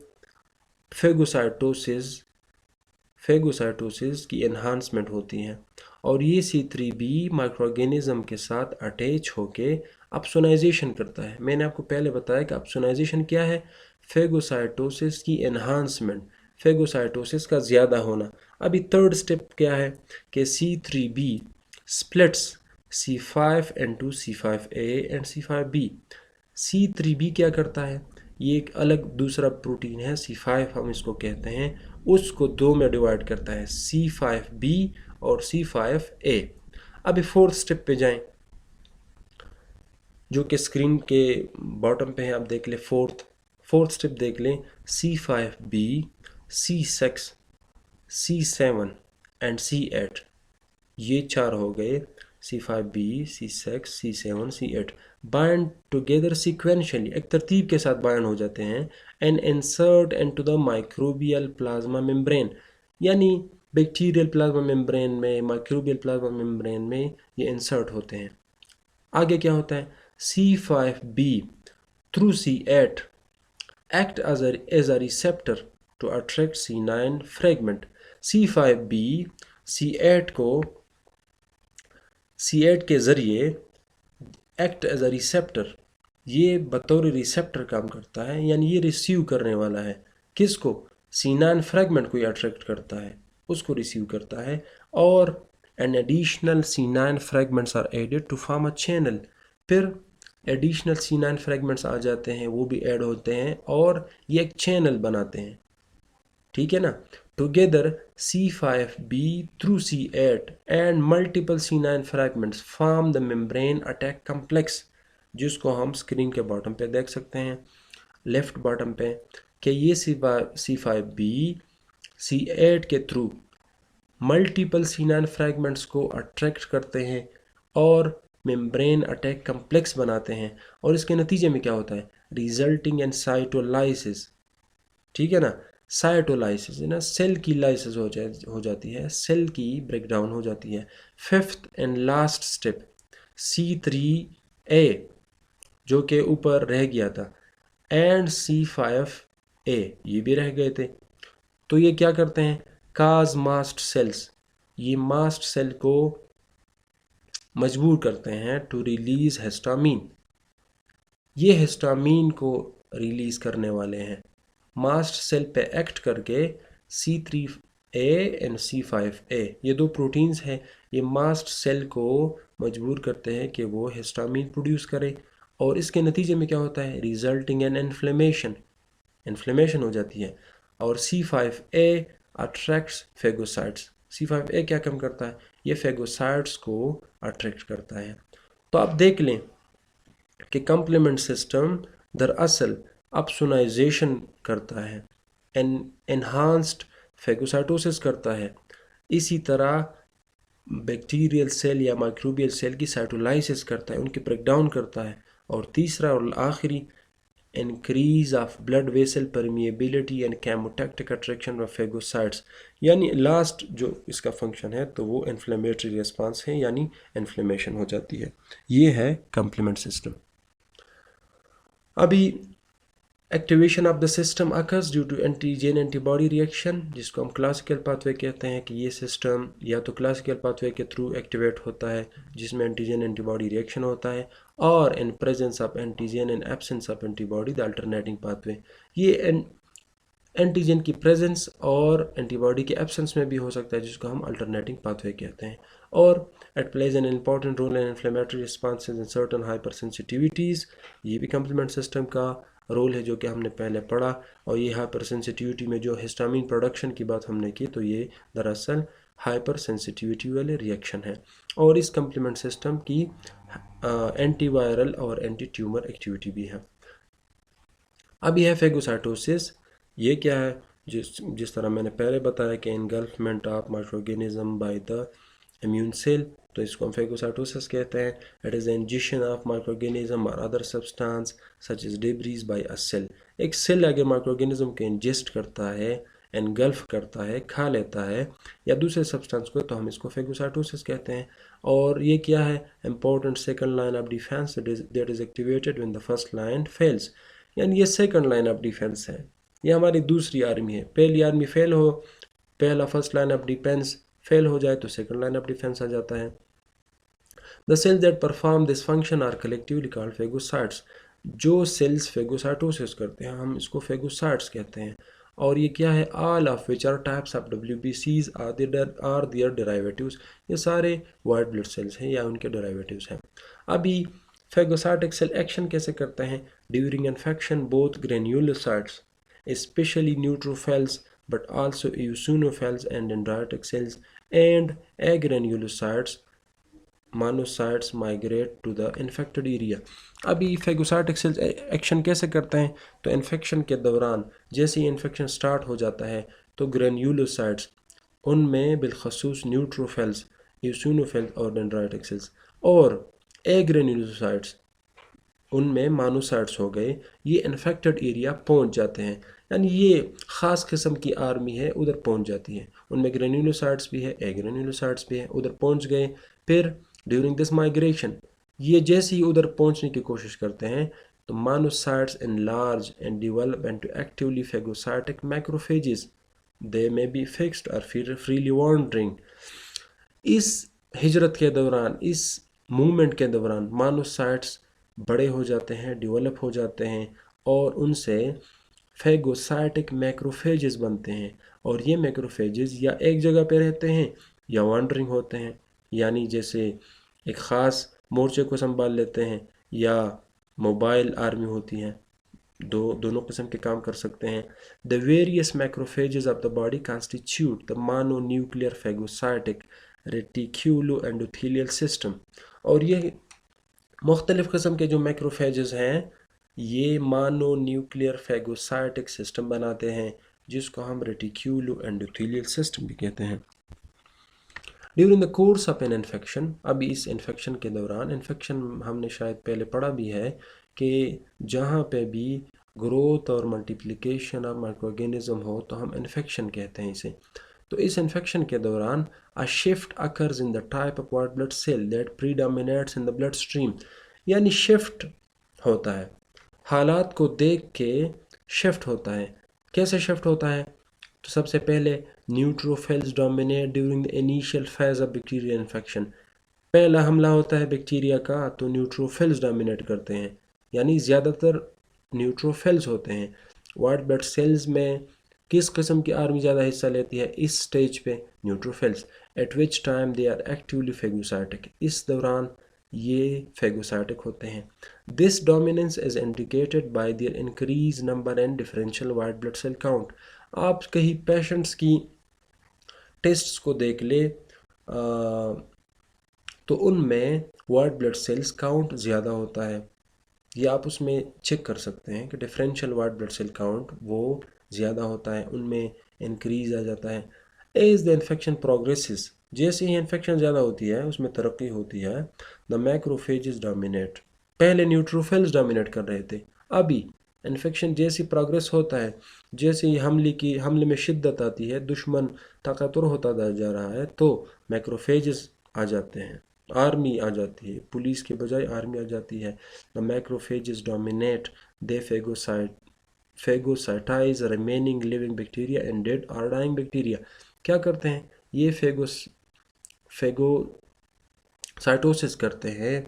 फेगोसाइटोसिस की एनहांसमेंट होती है। और ये C3B माइक्रो ऑर्गेनिज्म के साथ अटैच होके अपसोनाइजेशन करता है। मैंने आपको पहले बताया कि अपसोनाइजेशन क्या है, फेगोसाइटोसिस की एनहांसमेंट, फेगोसाइटोसिस का ज़्यादा होना। अभी थर्ड स्टेप क्या है कि C3B splits C5 into C5A and C5B। C3B क्या करता है, ये एक अलग दूसरा प्रोटीन है, C5 हम इसको कहते हैं, उसको दो में डिवाइड करता है, C5B और C5A। अभी फोर्थ स्टेप पे जाएं, जो कि स्क्रीन के बॉटम पे है, आप देख ले। फोर्थ स्टेप देख लें, C5B, C6, C7 and C8। ये चार हो गए, C5B, C6, C7, C8 bind together sequentially, एक तरतीब के साथ बाइंड हो जाते हैं, and insert into the microbial plasma membrane. यानी बैक्टीरियल प्लाज्मा मेम्ब्रेन में, माइक्रोबियल प्लाज्मा मेम्ब्रेन में ये इंसर्ट होते हैं। आगे क्या होता है, C5B through C8 act as a receptor to attract C9 fragment। C5B C8 के ज़रिए एक्ट एज अ रिसेप्टर, ये बतौर रिसेप्टर काम करता है, यानी ये रिसीव करने वाला है। किसको? C9 फ्रैगमेंट को अट्रैक्ट करता है, उसको रिसीव करता है। और an additional C9 fragments are added to form a channel. फिर एडिशनल C9 फ्रैगमेंट्स आ जाते हैं, वो भी ऐड होते हैं और ये एक चैनल बनाते हैं। ठीक है ना। Together C5B through C8 and multiple C9 fragments form the membrane attack complex, जिसको हम स्क्रीन के बॉटम पे देख सकते हैं, लेफ्ट बॉटम पे, कि ये C5B C8 के थ्रू मल्टीपल C9 फ्रैगमेंट्स को अट्रैक्ट करते हैं और मेम्ब्रेन अटैक कम्प्लेक्स बनाते हैं। और इसके नतीजे में क्या होता है, रिजल्टिंग इन साइटोलाइसिस। ठीक है ना, साइटोलाइसिस है ना, सेल की लाइसिस हो जाती है, सेल की ब्रेकडाउन हो जाती है। Fifth and last step C3A जो कि ऊपर रह गया था, एंड C5A ये भी रह गए थे। तो ये क्या करते हैं, काज मास्ट सेल्स, ये मास्ट सेल को मजबूर करते हैं टू रिलीज हिस्टामीन। ये हिस्टामीन को रिलीज करने वाले हैं, मास्ट सेल पे एक्ट करके। C3A एंड C5A ये दो प्रोटीन्स हैं, ये मास्ट सेल को मजबूर करते हैं कि वो हिस्टामीन प्रोड्यूस करे। और इसके नतीजे में क्या होता है, रिजल्टिंग इन इन्फ्लेमेशन हो जाती है। और C5A अट्रैक्ट्स फेगोसाइट्स। C5A क्या काम करता है, ये फेगोसाइट्स को अट्रैक्ट करता है। तो आप देख लें कि कम्प्लीमेंट सिस्टम दरअसल अपसोनाइजेशन करता है, एनहांस्ड फेगोसाइटोसिस करता है। इसी तरह बैक्टीरियल सेल या माइक्रोबियल सेल की साइटोलाइसिस करता है, उनकी ब्रेकडाउन करता है। और तीसरा और आखिरी, increase of blood vessel permeability and chemotactic attraction of phagocytes, यानी लास्ट जो इसका फंक्शन है तो वो इन्फ्लेमेटरी रिस्पांस है, यानी इन्फ्लेमेशन हो जाती है। ये है कंप्लीमेंट सिस्टम। अभी activation of the system occurs due to antigen antibody reaction, जिसको हम क्लासिकल पाथवे कहते हैं कि ये सिस्टम या तो क्लासिकल पाथवे के थ्रू एक्टिवेट होता है जिसमें एंटीजन एंटीबॉडी रिएक्शन होता है, और in presence of antigen in absence of antibody the alternating pathway. ये एंटीजन की प्रेजेंस और एंटीबॉडी के एब्सेंस में भी हो सकता है, जिसको हम अल्टरनेटिंग पाथवे कहते हैं। और it plays an important role in inflammatory responses in certain hypersensitivities, ये भी कम्प्लीमेंट सिस्टम का रोल है जो कि हमने पहले पढ़ा। और ये हाइपर सेंसिटिविटी में जो हिस्टामिन प्रोडक्शन की बात हमने की, तो ये दरअसल हाइपर सेंसिटिविटी वाले रिएक्शन है। और इस कम्प्लीमेंट सिस्टम की एंटीवायरल और एंटी ट्यूमर एक्टिविटी भी है। अब यह है फेगोसाइटोसिस। ये क्या है? जिस तरह मैंने पहले बताया कि engulfment of microorganism by the immune cell, तो इसको हम फेगोसाइटोसिस कहते हैं। It is injection of microorganism और other substance such as debris by a cell. एक सेल अगर माइक्रोऑर्गेनिज्म को इंजेस्ट करता है, एनगल्फ करता है, खा लेता है या दूसरे सब्सटेंस को, तो हम इसको फेगोसाइटोसिस कहते हैं। और ये क्या है? Important second line of defence that is activated when the first line fails, यानी ये सेकंड लाइन ऑफ डिफेंस है। ये हमारी दूसरी आर्मी है। पहली आर्मी फेल हो, पहला first line of defence fail हो जाए तो सेकंड लाइन ऑफ डिफेंस आ जाता है। The cells that perform this function are collectively called phagocytes. जो सेल्स फेगोसाइटोसिस करते हैं हम इसको फेगोसाइट्स कहते हैं। और ये क्या है? All of which are types of WBCs are their derivatives. ये सारे वाइट ब्लड सेल्स हैं या उनके डेरिवेटिव्स हैं। अभी फेगोसाइटिक सेल एक्शन कैसे करते हैं? During infection both granulocytes especially neutrophils but also eosinophils and dendritic cells and agranulocytes monocytes migrate to the infected area। अभी फेगोसाइटिक सेल्स एक्शन कैसे करते हैं? तो इन्फेक्शन के दौरान जैसे ही इन्फेक्शन स्टार्ट हो जाता है तो ग्रेन्युलोसाइट्स, उनमें बिलखसूस न्यूट्रोफिल्स, eosinophils और डेंड्राइटिक सेल्स, और एग्रेन्युलोसाइट्स उनमें मानोसाइट्स हो गए, ये इन्फेक्टेड एरिया पहुंच जाते हैं। यानी ये ख़ास किस्म की आर्मी है, उधर पहुंच जाती है। उनमें ग्रेन्युलोसाइट्स भी है, एग्रेन्युलोसाइट्स भी है, उधर पहुंच गए। फिर ड्यूरिंग दिस माइग्रेशन ये जैसे ही उधर पहुंचने की कोशिश करते हैं तो मानोसाइट्स enlarge and develop into actively phagocytic macrophages. They may be fixed or freely wandering. इस हिजरत के दौरान, इस मूवमेंट के दौरान मानोसाइट्स बड़े हो जाते हैं, डेवलप हो जाते हैं और उनसे फेगोसाइटिक मैक्रोफेजेस बनते हैं। और ये मैक्रोफेजेस या एक जगह पे रहते हैं या वांडरिंग होते हैं, यानी जैसे एक ख़ास मोर्चे को संभाल लेते हैं या मोबाइल आर्मी होती हैं, दोनों किस्म के काम कर सकते हैं। The various macrophages of the body constitute the mononuclear phagocytic reticulo endothelial system. और ये मुख्तलिफ़ किस्म के जो मैक्रोफेजेस हैं ये मानो न्यूक्लियर फेगोसाइटिक सिस्टम बनाते हैं, जिसको हम रेटिक्यूलो एंडोथेलियल सिस्टम भी कहते हैं। During the course of an infection, अभी इस इन्फेक्शन के दौरान, इन्फेक्शन हमने शायद पहले पढ़ा भी है कि जहाँ पे भी ग्रोथ और मल्टीप्लिकेशन ऑफ माइक्रोऑर्गेनिज्म हो तो हम इन्फेक्शन कहते हैं इसे। तो इस इन्फेक्शन के दौरान a shift occurs in the type of white blood cell that predominates in the bloodstream, यानी शिफ्ट होता है, हालात को देख के शिफ्ट होता है। कैसे शिफ्ट होता है? तो सबसे पहले neutrophils dominate during the initial phase of bacterial infection. पहला हमला होता है बैक्टीरिया का तो न्यूट्रोफिल्स डोमिनेट करते हैं, यानी ज़्यादातर न्यूट्रोफिल्स होते हैं। वाइट ब्लड सेल्स में किस किस्म की आर्मी ज़्यादा हिस्सा लेती है इस स्टेज पे? Neutrophils. At which time they are actively phagocytic, इस दौरान ये फेगोसाइटिक होते हैं। This dominance is indicated by their increase number and differential white blood cell count. आप कहीं पेशेंट्स की टेस्ट्स को देख ले तो उनमें वाइट ब्लड सेल्स काउंट ज़्यादा होता है, ये आप उसमें चेक कर सकते हैं कि differential white blood cell count वो ज़्यादा होता है, उनमें इंक्रीज आ जाता है। एज द इन्फेक्शन प्रोग्रेसेस, जैसे ही इन्फेक्शन ज़्यादा होती है, उसमें तरक्की होती है, द मैक्रोफेजेस डोमिनेट। पहले न्यूट्रोफिल्स डोमिनेट कर रहे थे, अभी इन्फेक्शन जैसी प्रोग्रेस होता है, जैसे ही हमले में शिद्दत आती है, दुश्मन ताकतवर होता जा रहा है, तो मैक्रोफेजेस आ जाते हैं, आर्मी आ जाती है, पुलिस के बजाय आर्मी आ जाती है। The macrophages dominate, they phagocytise remaining living bacteria and dead और डाइंग बैक्टीरिया। क्या करते हैं ये फेगोसाइटोसिस करते हैं,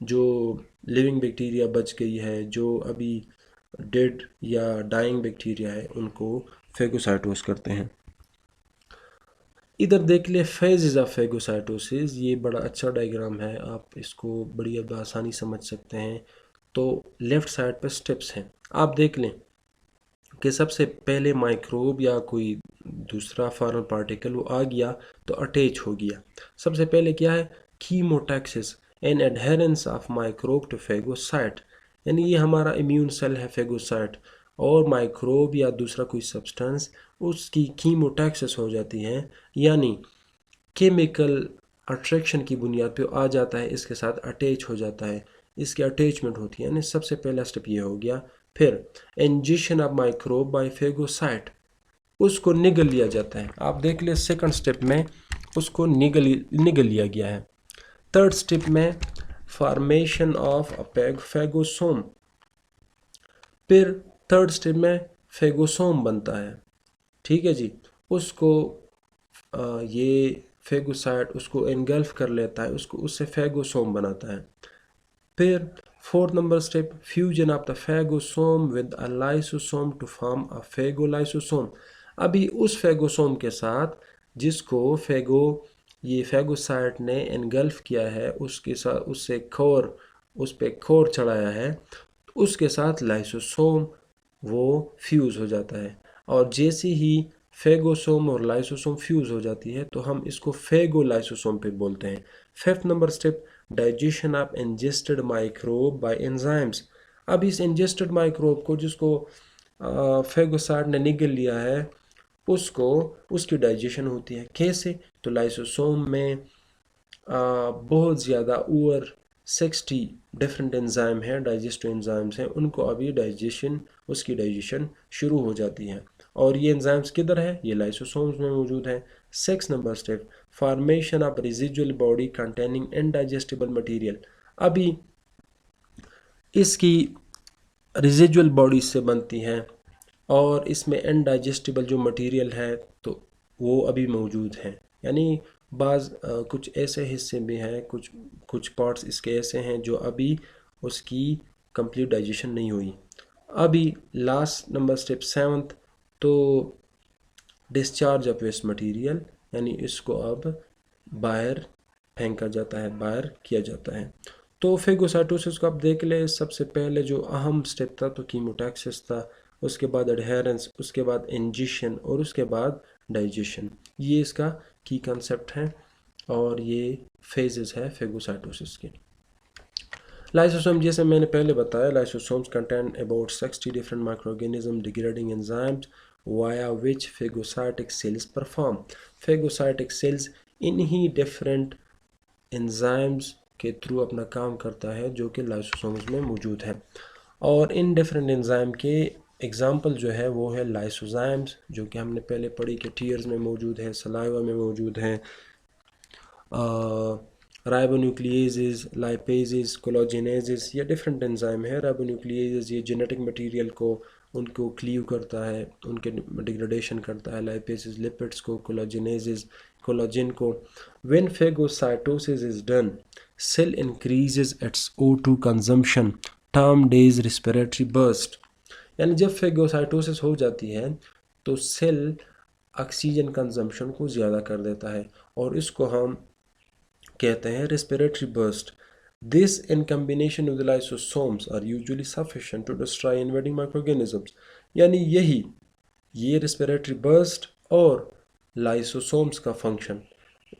जो लिविंग बैक्टीरिया बच गई है, जो अभी डेड या डाइंग बैक्टीरिया है, उनको फेगोसाइटोस करते हैं। इधर देख ले फेजेस ऑफ फेगोसाइटोसिस, ये बड़ा अच्छा डायग्राम है, आप इसको बड़ी अब आसानी समझ सकते हैं। तो लेफ्ट साइड पर स्टेप्स हैं, आप देख लें कि सबसे पहले माइक्रोब या कोई दूसरा फॉरेन पार्टिकल वो आ गया तो अटैच हो गया। सबसे पहले क्या है, chemotaxis, an adherence of microbe to phagocyte, यानी ये हमारा इम्यून सेल है फेगोसाइट, और माइक्रोब या दूसरा कोई सब्सटेंस उसकी कीमोटैक्सिस हो जाती है, यानी केमिकल अट्रैक्शन की बुनियाद पे आ जाता है, इसके साथ अटैच हो जाता है, इसकी अटैचमेंट होती है, यानी सबसे पहला स्टेप ये हो गया। फिर injection of microbe by phagocyte, उसको निगल लिया जाता है। आप देख ले सेकंड स्टेप में उसको निगल लिया गया है। थर्ड स्टेप में फॉर्मेशन ऑफ अ फेगोसोम, फिर थर्ड स्टेप में फेगोसोम बनता है, ठीक है जी। उसको ये फेगोसाइट उसको एनगल्फ कर लेता है, उसको उससे फेगोसोम बनाता है। फिर fourth number step, fusion of the phagosome with a lysosome to form a phagolysosome. अभी उस फेगोसोम के साथ जिसको ये फेगोसाइट ने एनगल्फ किया है, उसके साथ उससे खोर उस पे खोर चढ़ाया है, उसके साथ लाइसोसोम वो फ्यूज़ हो जाता है। और जैसे ही फेगोसोम और लाइसोसोम फ्यूज़ हो जाती है तो हम इसको फेगोलाइसोसोम पे बोलते हैं। Fifth number step, digestion of ingested microbe by enzymes. अब इस इंजेस्टेड माइक्रोब को जिसको फेगोसाइट ने निगल लिया है, उसको उसकी डाइजेशन होती है। कैसे, तो लाइसोसोम में बहुत ज़्यादा ओवर 60 डिफरेंट एंजाइम हैं, डाइजेस्टिव एंजाइम्स हैं, उनको अभी उसकी डाइजेशन शुरू हो जाती है। और ये एंजाइम्स किधर है, ये लाइसोसोम्स में मौजूद है। Six number step, formation of residual body containing indigestible material. अभी इसकी रेजिडुअल बॉडी से बनती हैं और इसमें इनडाइजेस्टिबल जो मटेरियल है तो वो अभी मौजूद हैं, यानी कुछ ऐसे हिस्से भी हैं, कुछ कुछ पार्ट्स इसके ऐसे हैं जो अभी उसकी कंप्लीट डाइजेशन नहीं हुई। अभी लास्ट नंबर स्टेप सेवन्थ, तो डिस्चार्ज ऑफ वेस्ट मटेरियल, यानी इसको अब बाहर फेंका जाता है, बाहर किया जाता है। तो फेगोसाइटोसिस को आप देख ले, सबसे पहले जो अहम स्टेप था तो कीमोटैक्सिस था, उसके बाद एडहेरेंस, उसके बाद इंजेक्शन और उसके बाद डाइजेशन। ये इसका की कंसेप्ट है और ये फेजेस है फेगोसाइटोसिस के। लाइसोसोम, जैसे मैंने पहले बताया, lysosomes contain about 60 different microorganism degrading enzymes via which phagocytic cells perform. Phagocytic cells इन्हीं डिफरेंट एंजाइम्स के थ्रू अपना काम करता है जो कि लाइसोसोम्स में मौजूद है। और इन डिफरेंट एंजाइम के एग्जांपल जो है वो है लाइसोजाइम्स, जो कि हमने पहले पढ़ी कि टीयर्स में मौजूद है, सलाइवा में मौजूद है, राइबोन्यूक्लिएजेस, लाइपेजेस, कोलाजिनेजेस, ये डिफरेंट एंजाइम है। राइबोन्यूक्लिएजेस ये जेनेटिक मटेरियल को उनको क्लीव करता है, उनके डिग्रेडेशन करता है। लाइपेजेस लिपिड्स को, कोलाजिनेजेस कोलाजिन को। When phagocytosis is done, cell increases its O2 consumption, termed as respiratory burst. यानी जब फेगोसाइटोसिस हो जाती है तो सेल ऑक्सीजन कंजम्पशन को ज़्यादा कर देता है और इसको हम कहते हैं respiratory burst. This in combination with lysosomes are usually sufficient to destroy invading microorganisms. यानी ये रेस्पिरेटरी बर्स्ट और लाइसोसोम्स का फंक्शन,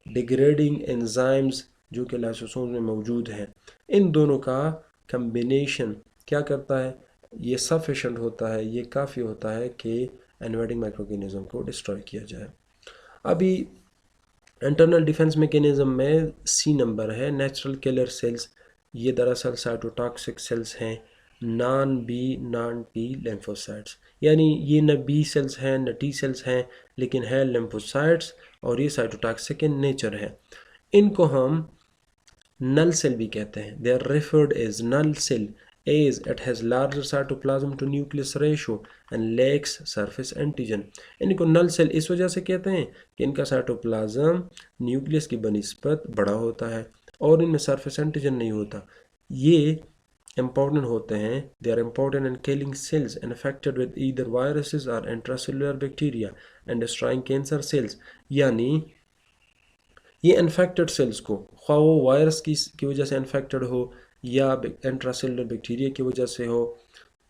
डिग्रेडिंग एंजाइम्स जो कि लाइसोसोम्स में मौजूद हैं, इन दोनों का कम्बिनेशन क्या करता है, ये सफिशिएंट होता है, ये काफ़ी होता है कि इन्वेडिंग माइक्रोऑर्गेनिज्म को डिस्ट्रॉय किया जाए। अभी इंटरनल डिफेंस मैकेनिज्म में सी नंबर है नेचुरल किलर सेल्स। ये दरअसल साइटोटॉक्सिक सेल्स हैं, non B non T lymphocytes. यानी ये न बी सेल्स हैं न टी सेल्स हैं, लेकिन है लिम्फोसाइट्स और ये साइटोटॉक्सिक इन नेचर है। इनको हम null cell भी कहते हैं। They are referred as null cell as it has larger cytoplasm to nucleus ratio and lacks surface antigen। इनको null cell इस वजह से कहते हैं कि इनका साइटोप्लाज्म न्यूक्लियस की बनिस्बत बड़ा होता है और इनमें सरफेस एंटीजन नहीं होता। ये important होते हैं। They are important in killing cells infected with either viruses or intracellular bacteria and destroying cancer cells। यानी ये इन्फेक्टेड सेल्स को, ख्वाह वो वायरस की वजह से इन्फेक्टेड हो या इंट्रासेलुलर बैक्टीरिया की वजह से हो,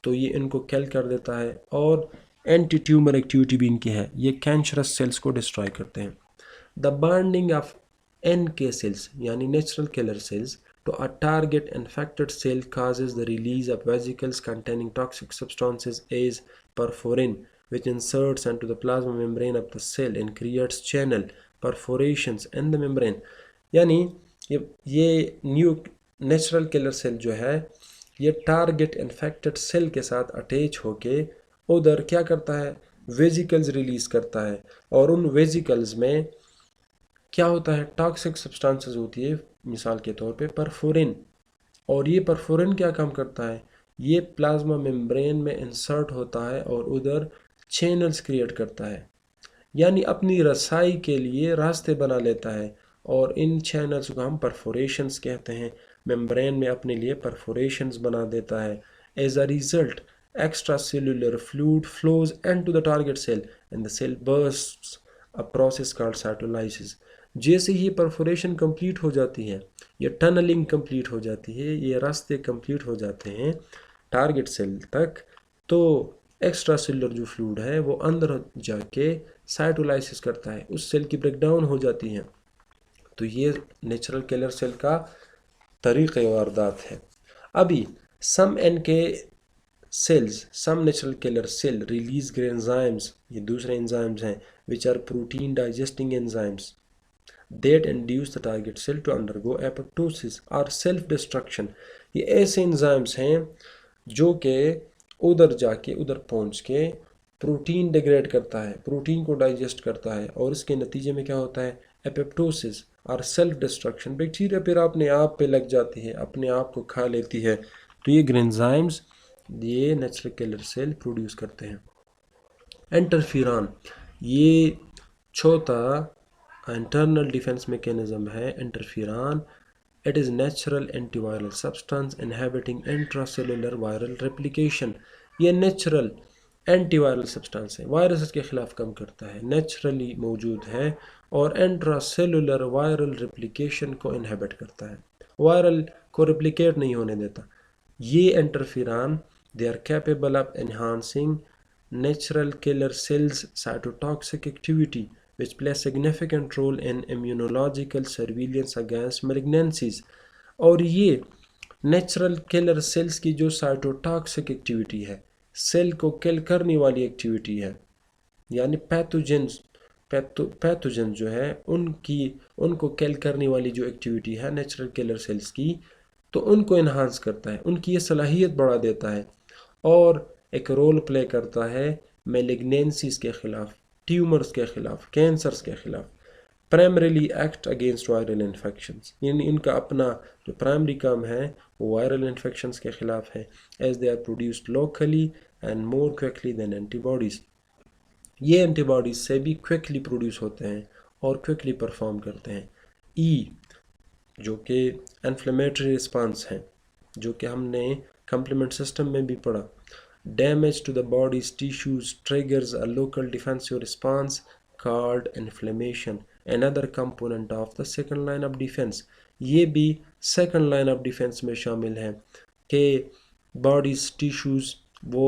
तो ये इनको किल कर देता है। और एंटी ट्यूमर एक्टिविटी भी इनकी है, ये कैंसरस सेल्स को डिस्ट्रॉय करते हैं। The binding of NK cells यानी natural killer sales to a target infected cell causes the release of vesicles containing toxic substances as perforin, which inserts into the plasma membrane of the cell and creates channel perforations in the membrane। यानी ये न्यू नेचुरल किलर सेल जो है ये टारगेट इन्फेक्टेड सेल के साथ अटैच होके उधर क्या करता है, वेजिकल्स रिलीज करता है। और उन वेजिकल्स में क्या होता है, टॉक्सिक सब्सटेंसेस होती है, मिसाल के तौर पे परफोरिन। और ये परफोरिन क्या काम करता है, ये प्लाज्मा मेम्ब्रेन में इंसर्ट होता है और उधर चैनल्स क्रिएट करता है, यानी अपनी रसाई के लिए रास्ते बना लेता है। और इन चैनल्स को हम परफोरेशंस कहते हैं। मेम्ब्रेन में अपने लिए परफोरेशंस बना देता है। As a result extracellular fluid flows into the target cell and the cell bursts, a process called cytolysis. जैसे ही परफोरेशन कंप्लीट हो जाती है, ये टनलिंग कंप्लीट हो जाती है, ये रास्ते कंप्लीट हो जाते हैं टारगेट सेल तक, तो एक्स्ट्रा सेलुलर जो फ्लूइड है वो अंदर जाके साइटोलाइसिस करता है, उस सेल की ब्रेकडाउन हो जाती है। तो ये नेचुरल किलर सेल का तरीक़े वारदात है। अभी some NK cells, some natural killer cell release enzymes, ये दूसरे एंजाइम्स हैं, which are protein digesting enzymes that induce the target cell to undergo apoptosis or self destruction। ये ऐसे एंजाइम्स हैं जो कि उधर जाके उधर पहुंच के प्रोटीन डिग्रेड करता है, प्रोटीन को डाइजेस्ट करता है और इसके नतीजे में क्या होता है, एपोप्टोसिस और सेल्फ डिस्ट्रक्शन। बैक्टीरिया फिर अपने आप पे लग जाती है, अपने आप को खा लेती है। तो ये एंजाइम्स ये नेचुरल किलर सेल प्रोड्यूस करते हैं। इंटरफेरॉन ये चौथा इंटरनल डिफेंस मैकेनिज्म है। Interferon it is natural antiviral substance inhibiting intracellular viral replication. ये नेचुरल एंटीवायरल सब्सटेंस है, वायरस के ख़िलाफ़ काम करता है, नेचुरली मौजूद है और इंट्रासेलुलर वायरल रेप्लिकेशन को इनहेबिट करता है, वायरल को रेप्लिकेट नहीं होने देता। ये interferon they are capable of enhancing natural killer cells cytotoxic activity which play a significant role in immunological surveillance against malignancies। और ये नेचुरल किलर सेल्स की जो साइटोटॉक्सिक एक्टिविटी है, सेल को किल करने वाली एक्टिविटी है, यानी पैथोजन जो है उनको किल करने वाली जो एक्टिविटी है नेचुरल किलर सेल्स की, तो उनको इन्हांस करता है, उनकी ये सलाहियत बढ़ा देता है और एक रोल प्ले करता है मेलिग्नेंसीज के ख़िलाफ़, ट्यूमर्स के ख़िलाफ़, कैंसर्स के ख़िलाफ़। Primarily act against viral infections, यानी इनका अपना जो प्राइमरी काम है वो वायरल इन्फेक्शंस के ख़िलाफ़ है। As they are produced locally and more quickly than antibodies. ये एंटीबॉडीज़ से भी क्विकली प्रोड्यूस होते हैं और क्विकली परफॉर्म करते हैं। ई जो कि इन्फ्लेमेटरी रिस्पांस है, जो कि हमने कम्प्लीमेंट सिस्टम में भी पढ़ा। Damage to the body's tissues triggers a local defensive response called inflammation, another component of the second line of defense। ये भी second line of defense में शामिल है कि body's tissues वो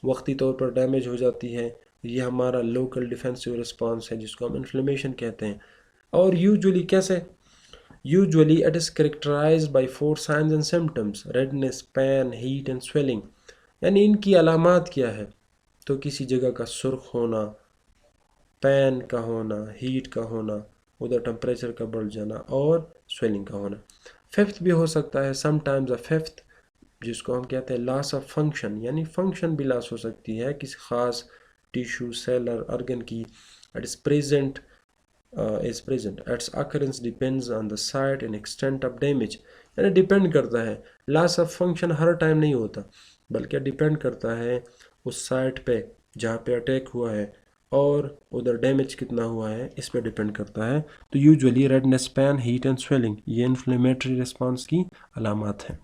वक्ती तौर पर डैमेज हो जाती है, ये हमारा local defensive response है जिसको हम inflammation कहते हैं। और usually कैसे, usually it is characterized by 4 signs and symptoms: redness, pain, heat and swelling। यानी इनकी अलामात क्या है, तो किसी जगह का सुर्ख होना, पैन का होना, हीट का होना उधर टेम्परेचर का बढ़ जाना और स्वेलिंग का होना। फिफ्थ भी हो सकता है, समटाइम्स अ फिफ्थ, जिसको हम कहते हैं लॉस ऑफ फंक्शन, यानी फंक्शन भी लॉस हो सकती है किसी खास टिश्यू, सेल और ऑर्गन की। It is present is present. Its occurrence depends on the site and extent of damage. यानी डिपेंड करता है, loss of function her time नहीं होता, बल्कि डिपेंड करता है उस साइट पे जहाँ पे अटैक हुआ है और उधर डैमेज कितना हुआ है, इस पे डिपेंड करता है। तो usually redness, pain, heat and swelling ये इन्फ्लेमेटरी रिस्पॉन्स की अलामत हैं।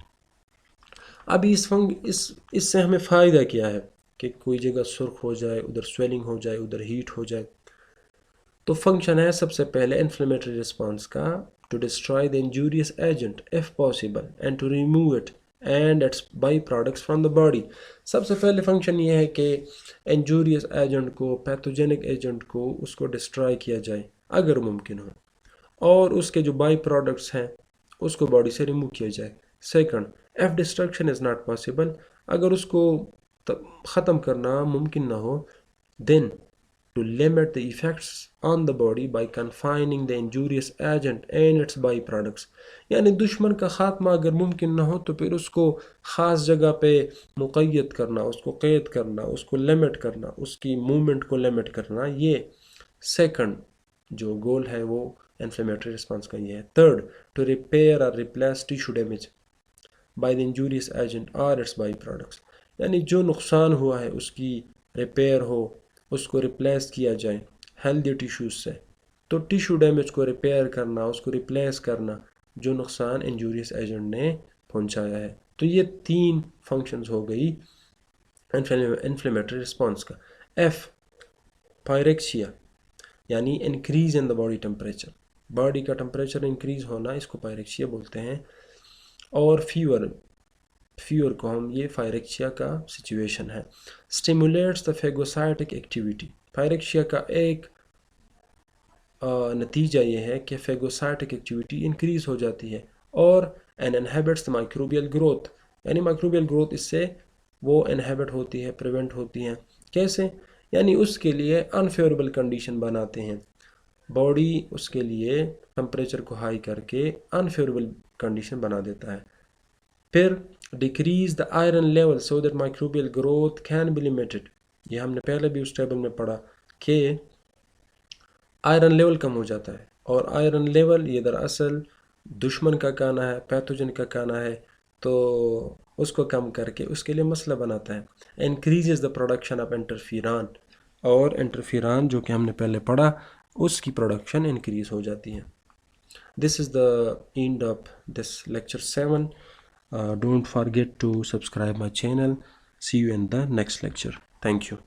अभी इससे हमें फ़ायदा क्या है कि कोई जगह सुर्ख हो जाए, उधर स्वेलिंग हो जाए, उधर हीट हो जाए। तो फंक्शन है सबसे पहले इन्फ्लेमेटरी रिस्पॉन्स का, to destroy the injurious agent if possible and to remove it and its byproducts from the body. सबसे पहले फंक्शन ये है कि इंजूरियस एजेंट को, पैथोजेनिक एजेंट को, उसको डिस्ट्रॉय किया जाए अगर मुमकिन हो, और उसके जो बाई प्रोडक्ट्स हैं उसको बॉडी से रिमूव किया जाए। Second, if destruction is not possible, अगर उसको ख़त्म करना मुमकिन ना हो, then to limit the effects on the body by confining the injurious agent and its byproducts। यानी दुश्मन का ख़ात्मा अगर मुमकिन ना हो तो फिर उसको ख़ास जगह पे मुक़य्यद करना, उसको क़ैद करना, उसको लिमिट करना, उसकी मूवमेंट को लिमिट करना, ये सेकंड जो गोल है वो इन्फ्लेमेटरी रिस्पॉन्स का ये है। थर्ड, टू रिपेयर और replace tissue damage by the injurious agent और इट्स बाई प्रोडक्ट्स, यानी जो नुकसान हुआ है उसकी रिपेयर हो, उसको रिप्लेस किया जाए हेल्दी टिश्यूज़ से। तो टिश्यू डैमेज को रिपेयर करना, उसको रिप्लेस करना जो नुकसान इंजूरियस एजेंट ने पहुंचाया है। तो ये तीन फंक्शंस हो गई इन्फ्लेमेटरी रिस्पॉन्स का। एफ, पायरेक्सिया, यानी increase in the body temperature, body का टेम्परेचर इंक्रीज होना, इसको पायरेक्सिया बोलते हैं। और फीवर, फीवर को हम, ये फायरेक्सिया का सिचुएशन है। स्टिमुलेट्स द फेगोसाइटिक एक्टिविटी, फायरेक्सिया का एक नतीजा ये है कि फेगोसाइटिक एक्टिविटी इंक्रीज हो जाती है और and inhibits the microbial growth, यानी माइक्रोबियल ग्रोथ इससे वो इनहेबिट होती है, प्रिवेंट होती हैं। कैसे? यानी उसके लिए अनफेवरेबल कंडीशन बनाते हैं, बॉडी उसके लिए टेम्परेचर को हाई करके अनफेवरेबल कंडीशन बना देता है। फिर decrease the iron level so that microbial growth can be limited, ये हमने पहले भी उस टेबल में पढ़ा कि आयरन लेवल कम हो जाता है, और आयरन लेवल ये दरअसल दुश्मन का कहना है, पैथोजन का कहना है, तो उसको कम करके उसके लिए मसला बनाता है। Increases the production of interferon, और इंटरफेरॉन जो कि हमने पहले पढ़ा उसकी प्रोडक्शन इंक्रीज हो जाती है। This is the end of this lecture 7. Don't forget to subscribe my channel. See you in the next lecture. Thank you.